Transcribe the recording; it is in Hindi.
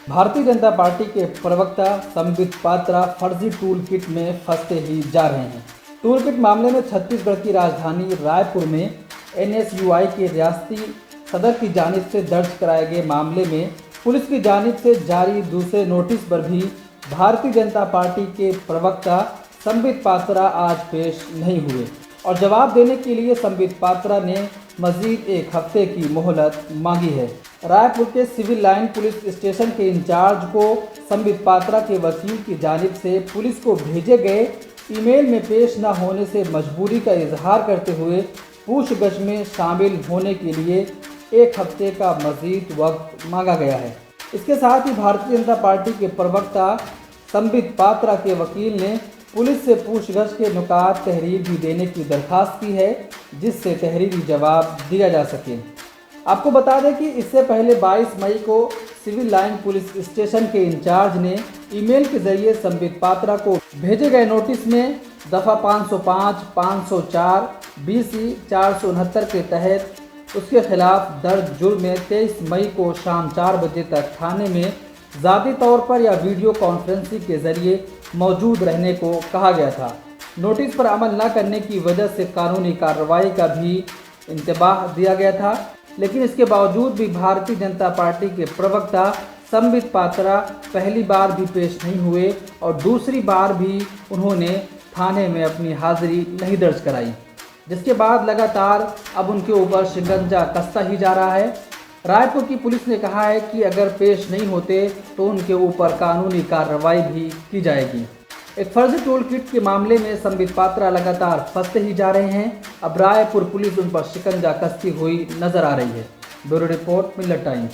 भारतीय जनता पार्टी के प्रवक्ता संबित पात्रा फर्जी टूल किट में फंसते ही जा रहे हैं। टूल किट मामले में छत्तीसगढ़ की राजधानी रायपुर में एनएसयूआई के रियासती सदर की जानिब से दर्ज कराए गए मामले में पुलिस की जानिब से जारी दूसरे नोटिस पर भी भारतीय जनता पार्टी के प्रवक्ता संबित पात्रा आज पेश नहीं हुए और जवाब देने के लिए संबित पात्रा ने मजीद एक हफ्ते की मोहलत मांगी है। रायपुर के सिविल लाइन पुलिस स्टेशन के इंचार्ज को संबित पात्रा के वकील की जानिब से पुलिस को भेजे गए ईमेल में पेश न होने से मजबूरी का इजहार करते हुए पूछगछ में शामिल होने के लिए एक हफ्ते का मजीद वक्त मांगा गया है। इसके साथ ही भारतीय जनता पार्टी के प्रवक्ता संबित पात्रा के वकील ने पुलिस से पूछगछ के नुकात तहरीर भी देने की दरखास्त की है, जिससे तहरीरी जवाब दिया जा सके। आपको बता दें कि इससे पहले 22 मई को सिविल लाइन पुलिस स्टेशन के इंचार्ज ने ईमेल के जरिए संबित पात्रा को भेजे गए नोटिस में दफ़ा 505, 504, BC 469 के तहत उसके खिलाफ दर्ज जुर्म में 23 मई को शाम 4 बजे तक थाने में ज़ाती तौर पर या वीडियो कॉन्फ्रेंसिंग के जरिए मौजूद रहने को कहा गया था। नोटिस पर अमल न करने की वजह से कानूनी कार्रवाई का भी इंतबाह दिया गया था, लेकिन इसके बावजूद भी भारतीय जनता पार्टी के प्रवक्ता संबित पात्रा पहली बार भी पेश नहीं हुए और दूसरी बार भी उन्होंने थाने में अपनी हाजिरी नहीं दर्ज कराई, जिसके बाद लगातार अब उनके ऊपर शिकंजा कसता ही जा रहा है। रायपुर की पुलिस ने कहा है कि अगर पेश नहीं होते तो उनके ऊपर कानूनी कार्रवाई भी की जाएगी। एक फर्जी टूल किट के मामले में संबित पात्रा लगातार फंसते ही जा रहे हैं। अब रायपुर पुलिस उन पर शिकंजा कसती हुई नजर आ रही है। ब्यूरो रिपोर्ट, मिलत टाइम्स।